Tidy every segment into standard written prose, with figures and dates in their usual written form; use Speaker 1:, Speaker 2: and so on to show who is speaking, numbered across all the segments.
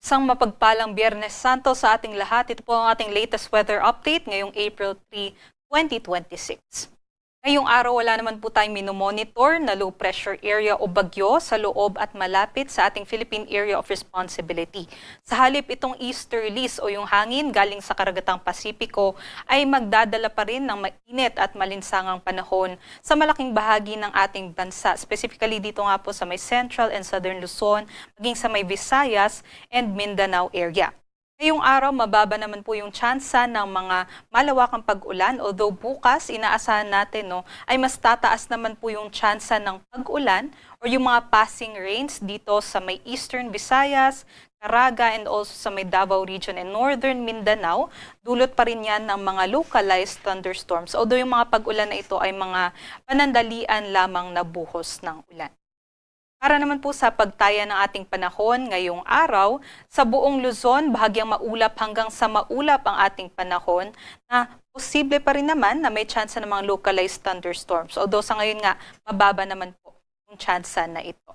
Speaker 1: Isang mapagpalang Biyernes Santo sa ating lahat. Ito po ang ating latest weather update ngayong April 3, 2026. Ngayong araw wala naman po tayong minomonitor na low pressure area o bagyo sa loob at malapit sa ating Philippine Area of Responsibility. Sa halip itong easterlies o yung hangin galing sa karagatang Pasipiko ay magdadala pa rin ng mainit at malinsangang panahon sa malaking bahagi ng ating bansa. Specifically dito nga po sa may Central and Southern Luzon, maging sa may Visayas and Mindanao area. Ngayong araw, mababa naman po yung tsansa ng mga malawakang pag-ulan. Although bukas, inaasahan natin ay mas tataas naman po yung tsansa ng pag-ulan o yung mga passing rains dito sa may Eastern Visayas, Caraga, and also sa may Davao Region and Northern Mindanao. Dulot pa rin yan ng mga localized thunderstorms. Although yung mga pag-ulan na ito ay mga panandalian lamang na buhos ng ulan. Para naman po sa pagtaya ng ating panahon ngayong araw, sa buong Luzon, bahagyang maulap hanggang sa maulap ang ating panahon na posible pa rin naman na may tsansa ng mga localized thunderstorms. Although sa ngayon nga, mababa naman po yung tsansa na ito.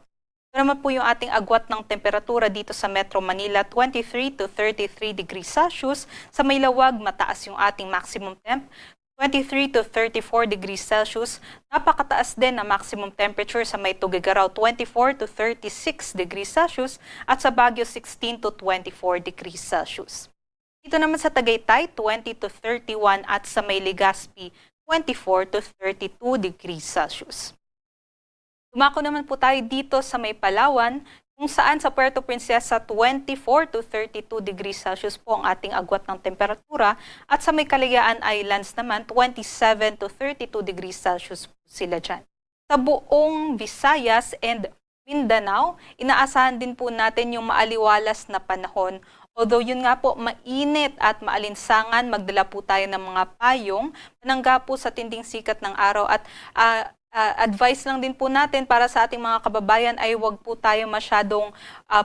Speaker 1: Ito naman po yung ating agwat ng temperatura dito sa Metro Manila, 23 to 33 degrees Celsius. Sa Maylawag, mataas yung ating maximum temp, 23 to 34 degrees Celsius. Napakataas din na maximum temperature sa may Tuguegarao, 24 to 36 degrees Celsius at sa Baguio, 16 to 24 degrees Celsius. Dito naman sa Tagaytay, 20 to 31 at sa may Legazpi, 24 to 32 degrees Celsius. Dumako naman po tayo dito sa may Palawan, kung saan sa Puerto Princesa 24 to 32 degrees Celsius po ang ating agwat ng temperatura at sa may Kalayaan Islands naman 27 to 32 degrees Celsius po sila dyan. Sa buong Visayas and Mindanao, inaasahan din po natin yung maaliwalas na panahon. Although yun nga po, mainit at maalinsangan, magdala po tayo ng mga payong, panangga po sa tinding sikat ng araw at advice lang din po natin para sa ating mga kababayan ay huwag po tayo masyadong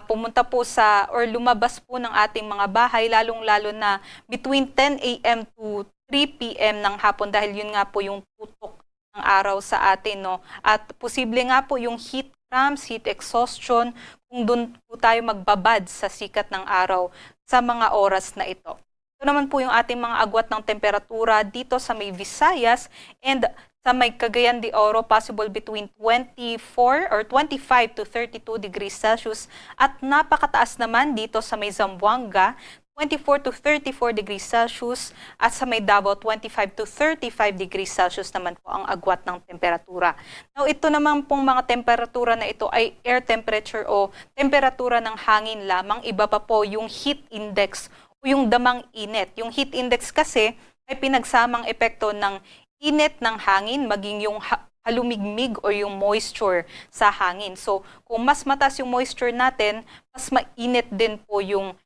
Speaker 1: pumunta po sa or lumabas po ng ating mga bahay, lalong-lalo na between 10 a.m. to 3 p.m. ng hapon dahil yun nga po yung putok ng araw sa atin. At posible nga po yung heat cramps, heat exhaustion kung doon po tayo magbabad sa sikat ng araw sa mga oras na ito. Ito naman po yung ating mga agwat ng temperatura dito sa may Visayas and sa may Cagayan de Oro, possible between 24 or 25 to 32 degrees Celsius. At napakataas naman dito sa may Zamboanga, 24 to 34 degrees Celsius. At sa may Davao, 25 to 35 degrees Celsius naman po ang agwat ng temperatura. Now, ito naman pong mga temperatura na ito ay air temperature o temperatura ng hangin lamang. Iba pa po yung heat index o yung damang init. Yung heat index kasi ay pinagsamang epekto ng init ng hangin, maging yung halumigmig o yung moisture sa hangin. So, kung mas mataas yung moisture natin, mas mainit din po yung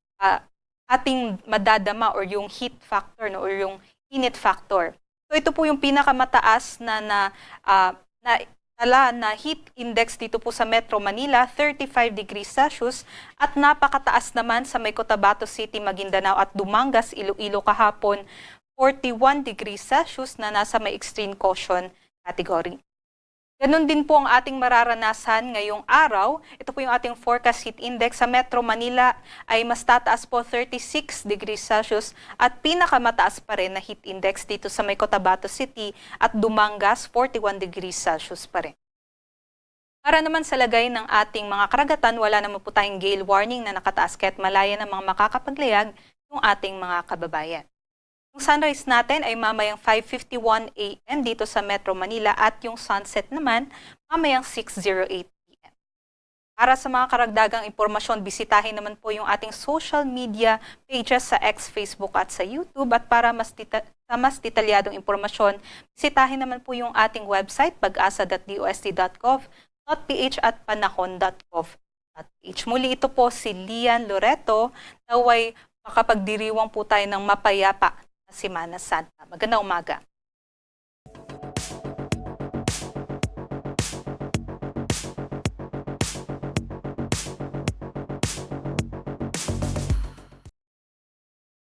Speaker 1: ating madadama or yung heat factor or yung init factor. So, ito po yung pinakamataas na heat index dito po sa Metro Manila, 35 degrees Celsius at napakataas naman sa may Cotabato City, Maguindanao at Dumangas, Iloilo kahapon, 41 degrees Celsius na nasa may extreme caution category. Ganon din po ang ating mararanasan ngayong araw. Ito po yung ating forecast heat index. Sa Metro Manila ay mas tataas po 36 degrees Celsius at pinakamataas pa rin na heat index dito sa may Cotabato City at Dumangas, 41 degrees Celsius pa rin. Para naman sa lagay ng ating mga karagatan, wala naman po tayong gale warning na nakataas kaya't malaya ng mga makakapaglayag yung ating mga kababayan. Yung sunrise natin ay mamayang 5:51 a.m. dito sa Metro Manila at yung sunset naman mamayang 6:08 p.m. Para sa mga karagdagang impormasyon, bisitahin naman po yung ating social media pages sa X, Facebook at sa YouTube. At para mas detalyadong impormasyon, bisitahin naman po yung ating website pag-asa.dost.gov.ph at panahon.gov.ph. Muli ito po si Lian Loreto, naway makapagdiriwang po tayo ng mapayapa na Semana Santa. Magandang umaga.